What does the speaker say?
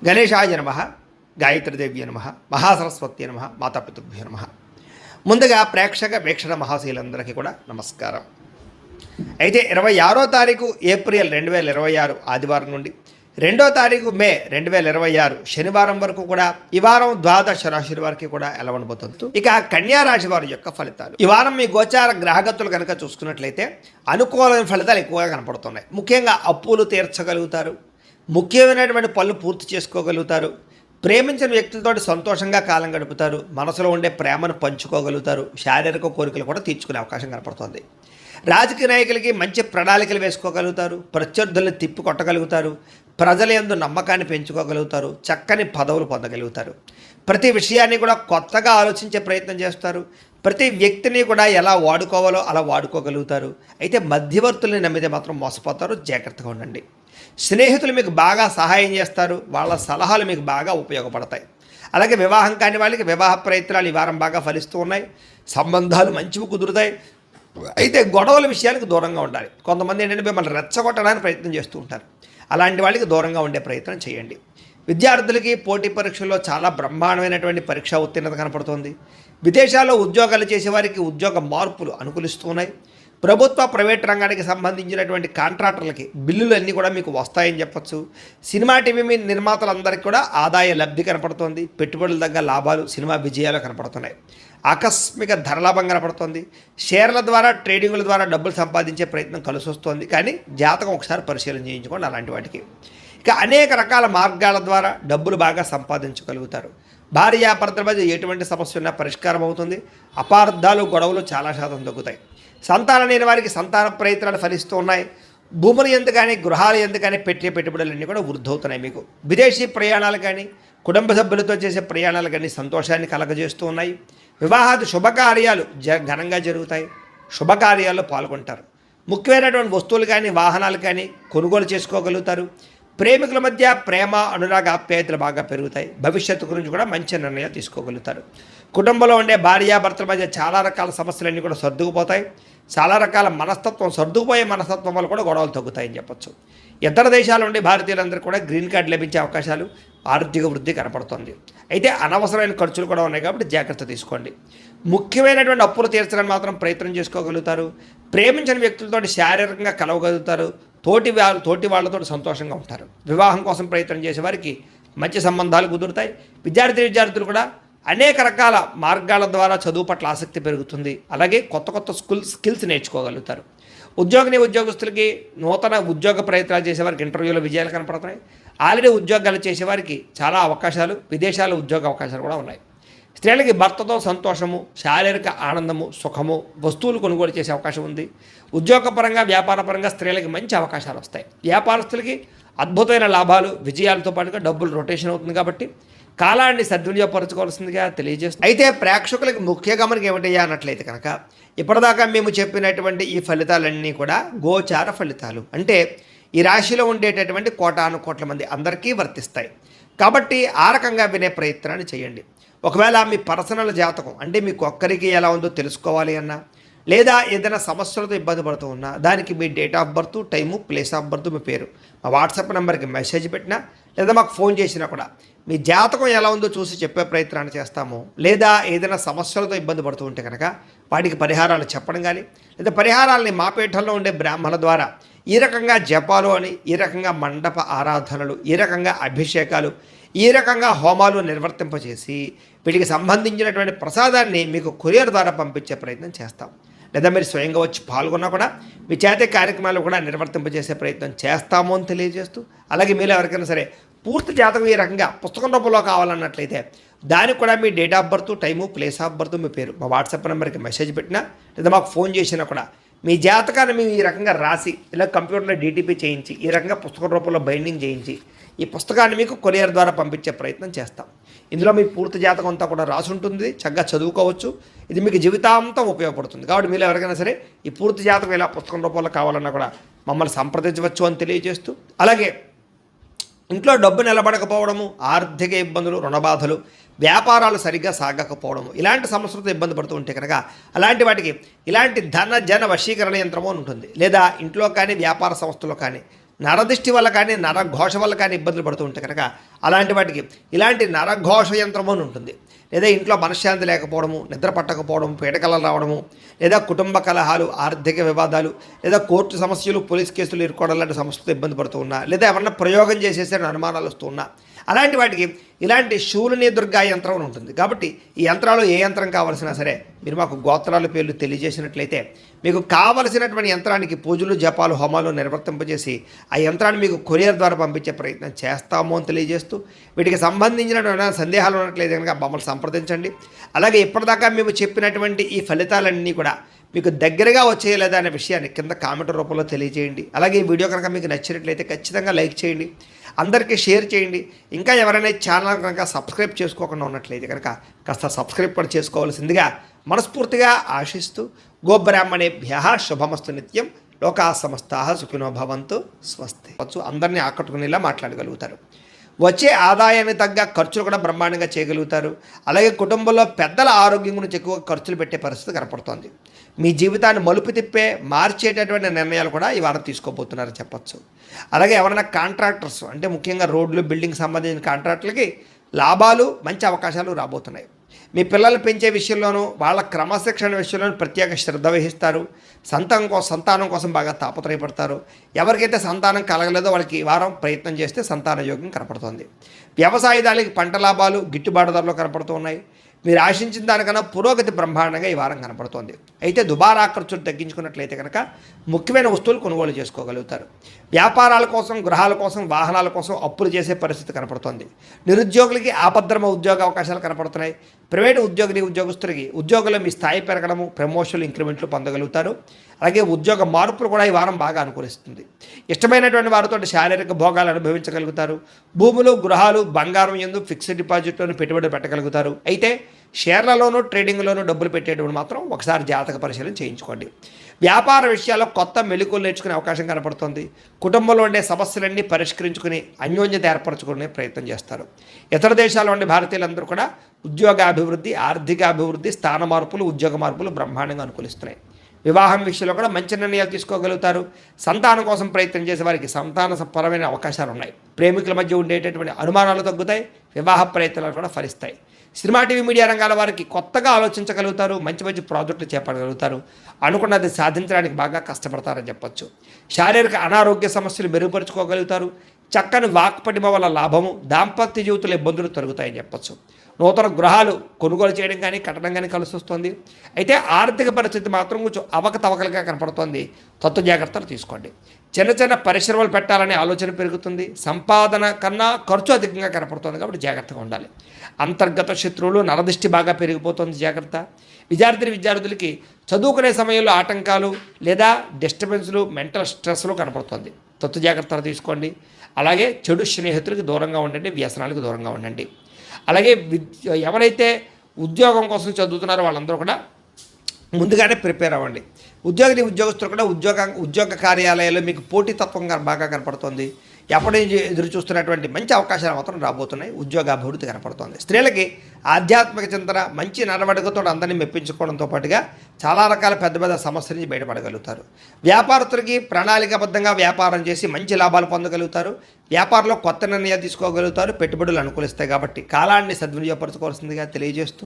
గణేశాయ నమః, గాయత్రీదేవ్య నమః, మహాసరస్వతి నమః, మాతాపితృభ్యో నమః. ముందుగా ప్రేక్షక వీక్షణ మహాశీలందరికీ కూడా నమస్కారం. అయితే 26వ తారీఖు ఏప్రిల్ 2026 ఆదివారం నుండి 2వ తారీఖు మే 2026 శనివారం వరకు కూడా ఈ వారం ద్వాదశ రాశుల వారికి కూడా ఎలా ఉండబోతుంది. ఇక కన్యా రాశి వారి యొక్క ఫలితాలు. ఈ వారం మీ గోచార గ్రహగతులు కనుక చూసుకున్నట్లయితే అనుకూలమైన ఫలితాలు ఎక్కువగా కనపడుతున్నాయి. ముఖ్యంగా అప్పులు తీర్చగలుగుతారు, ముఖ్యమైనటువంటి పనులు పూర్తి చేసుకోగలుగుతారు, ప్రేమించిన వ్యక్తులతో సంతోషంగా కాలం గడుపుతారు, మనసులో ఉండే ప్రేమను పంచుకోగలుగుతారు, శారీరక కోరికలు కూడా తీర్చుకునే అవకాశం కనపడుతుంది. రాజకీయ నాయకులకి మంచి ప్రణాళికలు వేసుకోగలుగుతారు, ప్రత్యర్థులను తిప్పి కొట్టగలుగుతారు, ప్రజల యందు నమ్మకాన్ని పెంచుకోగలుగుతారు, చక్కని పదవులు పొందగలుగుతారు, ప్రతి విషయాన్ని కూడా కొత్తగా ఆలోచించే ప్రయత్నం చేస్తారు, ప్రతి వ్యక్తిని కూడా ఎలా వాడుకోవాలో అలా వాడుకోగలుగుతారు. అయితే మధ్యవర్తుల్ని నమ్మితే మాత్రం మోసపోతారు, జాగ్రత్తగా ఉండండి. స్నేహితులు మీకు బాగా సహాయం చేస్తారు, వాళ్ళ సలహాలు మీకు బాగా ఉపయోగపడతాయి. అలాగే వివాహం కాని వాళ్ళకి వివాహ ప్రయత్నాలు ఈ వారం బాగా ఫలిస్తూ ఉన్నాయి, సంబంధాలు మంచివి కుదురుతాయి. అయితే గొడవల విషయాలకు దూరంగా ఉండాలి. కొంతమంది ఏంటంటే మిమ్మల్ని రెచ్చగొట్టడానికి ప్రయత్నం చేస్తూ ఉంటారు, అలాంటి వాళ్ళకి దూరంగా ఉండే ప్రయత్నం చేయండి. విద్యార్థులకి పోటీ పరీక్షల్లో చాలా బ్రహ్మాండమైనటువంటి పరీక్షా ఉత్తీర్ణత కనపడుతుంది. విదేశాల్లో ఉద్యోగాలు చేసేవారికి ఉద్యోగ మార్పులు అనుకూలిస్తున్నాయి. ప్రభుత్వ ప్రైవేట్ రంగానికి సంబంధించినటువంటి కాంట్రాక్టర్లకి బిల్లులు అన్నీ కూడా మీకు వస్తాయని చెప్పచ్చు. సినిమా టీవీ నిర్మాతలందరికీ కూడా ఆదాయ లబ్ధి కనపడుతోంది, పెట్టుబడుల దగ్గర లాభాలు, సినిమా విజయాలు కనపడుతున్నాయి. ఆకస్మిక ధరలాభం కనపడుతోంది. షేర్ల ద్వారా ట్రేడింగుల ద్వారా డబ్బులు సంపాదించే ప్రయత్నం కలిసి వస్తుంది, కానీ జాతకం ఒకసారి పరిశీలన చేయించుకోండి అలాంటి వాటికి. ఇక అనేక రకాల మార్గాల ద్వారా డబ్బులు బాగా సంపాదించగలుగుతారు. భార్యాభర్తల మధ్య ఎటువంటి సమస్య ఉన్నా పరిష్కారం అవుతుంది. అపార్థాలు గొడవలు చాలా శాతం తగ్గుతాయి. సంతానం లేని వారికి సంతాన ప్రయత్నాలు ఫలిస్తూ ఉన్నాయి. భూములు ఎందు కానీ గృహాలు ఎందు కానీ పెట్టే పెట్టుబడులన్నీ కూడా వృద్ధవుతున్నాయి. మీకు విదేశీ ప్రయాణాలు కానీ కుటుంబ సభ్యులతో చేసే ప్రయాణాలు కానీ సంతోషాన్ని కలగజేస్తూ ఉన్నాయి. వివాహాది శుభకార్యాలు ఘనంగా జరుగుతాయి, శుభకార్యాల్లో పాల్గొంటారు. ముఖ్యమైనటువంటి వస్తువులు కానీ వాహనాలు కానీ కొనుగోలు చేసుకోగలుగుతారు. ప్రేమికుల మధ్య ప్రేమ అనురాగ ఆప్యాయతలు బాగా పెరుగుతాయి. భవిష్యత్తు గురించి కూడా మంచి నిర్ణయాలు తీసుకోగలుగుతారు. కుటుంబంలో ఉండే భార్యాభర్తల మధ్య చాలా రకాల సమస్యలన్నీ కూడా సర్దుకుపోతాయి. చాలా రకాల సర్దుకుపోయే మనస్తత్వం వల్ల కూడా గొడవలు తగ్గుతాయని చెప్పొచ్చు. ఇతర దేశాల నుండి భారతీయులందరూ కూడా గ్రీన్ కార్డు లభించే అవకాశాలు, ఆర్థిక వృద్ధి కనపడుతుంది. అయితే అనవసరమైన ఖర్చులు కూడా ఉన్నాయి కాబట్టి జాగ్రత్త తీసుకోండి. ముఖ్యమైనటువంటి అప్పులు తీర్చడానికి మాత్రం ప్రయత్నం చేసుకోగలుగుతారు. ప్రేమించిన వ్యక్తులతో శారీరకంగా కలవగలుగుతారు. తోటి వాళ్ళతో సంతోషంగా ఉంటారు. వివాహం కోసం ప్రయత్నం చేసే వారికి మంచి సంబంధాలు కుదురుతాయి. విద్యార్థులు కూడా అనేక రకాల మార్గాల ద్వారా చదువు పట్ల ఆసక్తి పెరుగుతుంది. అలాగే కొత్త స్కిల్స్ నేర్చుకోగలుగుతారు. ఉద్యోగస్తులకి నూతన ఉద్యోగ ప్రయత్నాలు చేసేవారికి ఇంటర్వ్యూలో విజయాలు కనపడుతున్నాయి. ఆల్రెడీ ఉద్యోగాలు చేసేవారికి చాలా అవకాశాలు, విదేశాల ఉద్యోగ అవకాశాలు కూడా ఉన్నాయి. స్త్రీలకి భర్తతో సంతోషము, శారీరక ఆనందము, సుఖము, వస్తువులు కొనుగోలు చేసే అవకాశం ఉంది. ఉద్యోగపరంగా వ్యాపారపరంగా స్త్రీలకి మంచి అవకాశాలు వస్తాయి. వ్యాపారస్తులకి అద్భుతమైన లాభాలు, విజయాలతో పాటుగా డబ్బులు రొటేషన్ అవుతుంది. కాబట్టి కాలాన్ని సద్వినియోగపరచుకోవాల్సిందిగా తెలియజేస్తుంది. అయితే ప్రేక్షకులకి ముఖ్య గమనిక ఏమిటయ్యా అన్నట్లయితే కనుక ఇప్పటిదాకా మేము చెప్పినటువంటి ఈ ఫలితాలన్నీ కూడా గోచార ఫలితాలు, అంటే ఈ రాశిలో ఉండేటటువంటి కోటాను కోట్ల మంది అందరికీ వర్తిస్తాయి. కాబట్టి ఆ రకంగా వినే ప్రయత్నాన్ని చేయండి. ఒకవేళ మీ పర్సనల్ జాతకం అంటే మీకు ఒక్కరికి ఎలా ఉందో తెలుసుకోవాలి అన్నా, లేదా ఏదైనా సమస్యలతో ఇబ్బంది పడుతూ ఉన్నా, దానికి మీ date of birth, time, place of birth, మీ పేరు మా వాట్సాప్ నెంబర్కి మెసేజ్ పెట్టినా, లేదా మాకు ఫోన్ చేసినా కూడా మీ జాతకం ఎలా ఉందో చూసి చెప్పే ప్రయత్నాన్ని చేస్తాము. లేదా ఏదైనా సమస్యలతో ఇబ్బంది పడుతూ ఉంటే కనుక వాటికి పరిహారాలు చెప్పడం కానీ, లేదా పరిహారాలని మా పీఠంలో ఉండే బ్రాహ్మణుల ద్వారా ఈ రకంగా జపాలు అని, ఈ రకంగా మండప ఆరాధనలు, ఈ రకంగా అభిషేకాలు, ఈ రకంగా హోమాలు నిర్వర్తింపచేసి వీటికి సంబంధించినటువంటి ప్రసాదాన్ని మీకు కొరియర్ ద్వారా పంపించే ప్రయత్నం చేస్తాం. లేదా మీరు స్వయంగా వచ్చి పాల్గొన్నా కూడా మీ చేతే కార్యక్రమాలు కూడా నిర్వర్తింపజేసే ప్రయత్నం చేస్తాము అని తెలియజేస్తూ, అలాగే మీరు ఎవరికైనా సరే పూర్తి జాతకం ఈ రకంగా పుస్తకం రూపంలో కావాలన్నట్లయితే దానికి కూడా మీ date of birth, time, place of birth, మీ పేరు మా వాట్సాప్ నెంబర్కి మెసేజ్ పెట్టినా, లేదా మాకు ఫోన్ చేసినా కూడా మీ జాతకాన్ని మేము ఈ రకంగా రాసి ఇలా కంప్యూటర్లో డీటీపీ చేయించి ఈ రకంగా పుస్తకం రూపంలో బైండింగ్ చేయించి ఈ పుస్తకాన్ని మీకు కొరియర్ ద్వారా పంపించే ప్రయత్నం చేస్తాం. ఇందులో మీ పూర్తి జాతకం అంతా కూడా రాసి ఉంటుంది, చక్కగా చదువుకోవచ్చు. ఇది మీకు జీవితాంతం ఉపయోగపడుతుంది. కాబట్టి మీరు ఎవరికైనా సరే ఈ పూర్తి జాతకం ఇలా పుస్తకం రూపంలో కావాలన్నా కూడా మమ్మల్ని సంప్రదించవచ్చు అని తెలియజేస్తూ, అలాగే ఇంట్లో డబ్బు నిలబడకపోవడము, ఆర్థిక ఇబ్బందులు, రుణబాధలు, వ్యాపారాలు సరిగ్గా సాగకపోవడము, ఇలాంటి సమస్యలతో ఇబ్బంది పడుతూ ఉంటే కనుక అలాంటి వాటికి ఇలాంటి ధన జన వశీకరణ యంత్రము అని ఉంటుంది. లేదా ఇంట్లో కానీ వ్యాపార సంస్థలో కానీ నరదిష్టి వల్ల కానీ నరఘోష వల్ల కానీ ఇబ్బందులు పడుతూ ఉంటే కనుక అలాంటి వాటికి ఇలాంటి నరఘోష యంత్రము అని ఉంటుంది. లేదా ఇంట్లో మనశ్శాంతి లేకపోవడము, నిద్ర పట్టకపోవడం, పీడకలలు రావడము, లేదా కుటుంబ కలహాలు, ఆర్థిక వివాదాలు, లేదా కోర్టు సమస్యలు, పోలీస్ కేసులు ఇరుక్కోవడం లాంటి సమస్యలతో ఇబ్బంది పడుతూ ఉన్నా, లేదా ఎవరన్నా ప్రయోగం చేసేసే అనుమానాలు వస్తూ ఉన్నా, అలాంటి వాటికి ఇలాంటి శూలిని దుర్గా యంత్రం అని ఉంటుంది. కాబట్టి ఈ యంత్రాలు ఏ యంత్రం కావాల్సినా సరే మీరు మాకు గోత్రాల పేర్లు తెలియజేసినట్లయితే మీకు కావలసినటువంటి యంత్రానికి పూజలు, జపాలు, హోమాలు నిర్వర్తింపజేసి ఆ యంత్రాన్ని మీకు కొరియర్ ద్వారా పంపించే ప్రయత్నం చేస్తాము అని తెలియజేస్తూ, వీటికి సంబంధించిన సందేహాలు ఉన్నట్లయితే కనుక మమ్మల్ని సంప్రదించండి. అలాగే ఇప్పటిదాకా మేము చెప్పినటువంటి ఈ ఫలితాలన్నీ కూడా మీకు దగ్గరగా వచ్చేయలేదా అనే విషయాన్ని కింద కామెంట్ రూపంలో తెలియజేయండి. అలాగే ఈ వీడియో కనుక మీకు నచ్చినట్లయితే ఖచ్చితంగా లైక్ చేయండి, అందరికీ షేర్ చేయండి. ఇంకా ఎవరైనా ఛానల్ కనుక సబ్స్క్రైబ్ చేసుకోకుండా ఉన్నట్లయితే కనుక కాస్త సబ్స్క్రైబ్ కూడా చేసుకోవాల్సిందిగా మనస్ఫూర్తిగా ఆశిస్తూ, గోబ్రాహ్మణేభ్యః శుభమస్తు నిత్యం, లోకా సమస్తాః సుఖినో భవంతు, స్వస్తి. అందరినీ ఆకట్టుకునేలా మాట్లాడగలుగుతారు. వచ్చే ఆదాయానికి తగ్గ ఖర్చులు కూడా బ్రహ్మాండంగా చేయగలుగుతారు. అలాగే కుటుంబంలో పెద్దల ఆరోగ్యం గురించి ఎక్కువ ఖర్చులు పెట్టే పరిస్థితి కనపడుతోంది. మీ జీవితాన్ని మలుపు తిప్పే మార్చేటటువంటి నిర్ణయాలు కూడా ఈ వారం తీసుకోబోతున్నారని చెప్పచ్చు. అలాగే ఎవరైనా కాంట్రాక్టర్స్ అంటే ముఖ్యంగా రోడ్లు, బిల్డింగ్ సంబంధించిన కాంట్రాక్టులకి లాభాలు, మంచి అవకాశాలు రాబోతున్నాయి. మీ పిల్లలు పెంచే విషయంలోనూ వాళ్ళ క్రమశిక్షణ విషయంలోనూ ప్రత్యేక శ్రద్ధ వహిస్తారు. సంతానం కోసం బాగా తాపత్రయపడతారు. ఎవరికైతే సంతానం కలగలేదో వాళ్ళకి ఈ వారం ప్రయత్నం చేస్తే సంతాన యోగం కనపడుతోంది. వ్యవసాయదారులకి పంట లాభాలు గిట్టుబాటు ధరలు కనపడుతూ ఉన్నాయి. మీరు ఆశించిన దానికన్నా పురోగతి బ్రహ్మాండంగా ఈ వారం కనపడుతోంది. అయితే దుబారా ఖర్చులు తగ్గించుకున్నట్లయితే కనుక ముఖ్యమైన వస్తువులు కొనుగోలు చేసుకోగలుగుతారు. వ్యాపారాల కోసం, గృహాల కోసం, వాహనాల కోసం అప్పులు చేసే పరిస్థితి కనపడుతోంది. నిరుద్యోగులకి ఆపద్రమ ఉద్యోగ అవకాశాలు కనపడుతున్నాయి. ప్రైవేటు ఉద్యోగస్తులకి ఉద్యోగుల్లో మీ స్థాయి పెరగడము, ప్రమోషన్లు, ఇంక్రిమెంట్లు పొందగలుగుతారు. అలాగే ఉద్యోగ మార్పులు కూడా ఈ వారం బాగా అనుకూలిస్తుంది. ఇష్టమైనటువంటి వారితో శారీరక భోగాలు అనుభవించగలుగుతారు. భూములు, గృహాలు, బంగారం యందు ఫిక్స్డ్ డిపాజిట్లోనూ పెట్టుబడి పెట్టగలుగుతారు. అయితే షేర్లలోనూ, ట్రేడింగ్లోనూ డబ్బులు పెట్టేటప్పుడు మాత్రం ఒకసారి జాతక పరిశీలన చేయించుకోండి. వ్యాపార విషయాల్లో కొత్త మెళుకువలు నేర్చుకునే అవకాశం కనపడుతుంది. కుటుంబంలో ఉండే సమస్యలన్నీ పరిష్కరించుకుని అన్యోన్యత ఏర్పరచుకునే ప్రయత్నం చేస్తారు. ఇతర దేశాల్లో ఉండే భారతీయులందరూ కూడా ఉద్యోగాభివృద్ధి, ఆర్థిక అభివృద్ధి, స్థాన మార్పులు, ఉద్యోగ మార్పులు బ్రహ్మాండంగా అనుకూలిస్తున్నాయి. వివాహం విషయంలో కూడా మంచి నిర్ణయాలు తీసుకోగలుగుతారు. సంతానం కోసం ప్రయత్నం చేసే వారికి సంతానపరమైన అవకాశాలు ఉన్నాయి. ప్రేమికుల మధ్య ఉండేటటువంటి అనుమానాలు తగ్గుతాయి. వివాహ ప్రయత్నాలు కూడా ఫలిస్తాయి. సినిమా, టీవీ, మీడియా రంగాల వారికి కొత్తగా ఆలోచించగలుగుతారు. మంచి మంచి ప్రాజెక్టులు చేపట్టగలుగుతారు. అనుకున్నది సాధించడానికి బాగా కష్టపడతారని చెప్పచ్చు. శారీరక అనారోగ్య సమస్యలు మెరుగుపరుచుకోగలుగుతారు. చక్కని వాక్పటిమ వల్ల లాభము, దాంపత్య జీవితంలో ఇబ్బందులు తొలగుతాయని చెప్పచ్చు. నూతన గృహాలు కొనుగోలు చేయడం కానీ, కట్టడం కానీ కలిసి వస్తుంది. అయితే ఆర్థిక పరిస్థితి మాత్రం కొంచెం అవకతవకలుగా కనపడుతోంది. తత్వ జాగ్రత్తలు తీసుకోండి. చిన్న చిన్న పరిశ్రమలు పెట్టాలనే ఆలోచన పెరుగుతుంది. సంపాదన కన్నా ఖర్చు అధికంగా కనపడుతుంది. కాబట్టి జాగ్రత్తగా ఉండాలి. అంతర్గత శత్రువులు, నరదిష్టి బాగా పెరిగిపోతుంది, జాగ్రత్త. విద్యార్థులకి చదువుకునే సమయంలో ఆటంకాలు లేదా డిస్టర్బెన్స్లు, మెంటల్ స్ట్రెస్లు కనపడుతుంది. తత్వ జాగ్రత్తలు తీసుకోండి. అలాగే చెడు స్నేహితులకు దూరంగా ఉండండి, వ్యసనాలకు దూరంగా ఉండండి. అలాగే ఎవరైతే ఉద్యోగం కోసం చదువుతున్నారో వాళ్ళందరూ కూడా ముందుగానే ప్రిపేర్ అవ్వండి. ఉద్యోగస్తులు కూడా ఉద్యోగ కార్యాలయాల్లో మీకు పోటీతత్వంగా బాగా కనపడుతుంది. ఎప్పటి నుంచి ఎదురు చూస్తున్నటువంటి మంచి అవకాశాలు మాత్రం రాబోతున్నాయి. ఉద్యోగాభివృద్ధి కనపడుతుంది. స్త్రీలకి ఆధ్యాత్మిక చింతన, మంచి నడవడికతో అందరినీ మెప్పించుకోవడంతో పాటుగా చాలా రకాల పెద్ద పెద్ద సమస్యల నుంచి బయటపడగలుగుతారు. వ్యాపారస్తులకి ప్రణాళికాబద్ధంగా వ్యాపారం చేసి మంచి లాభాలు పొందగలుగుతారు. వ్యాపారంలో కొత్త నిర్ణయాలు తీసుకోగలుగుతారు. పెట్టుబడులు అనుకూలిస్తాయి. కాబట్టి కాలాన్ని సద్వినియోగపరచుకోవాల్సిందిగా తెలియజేస్తూ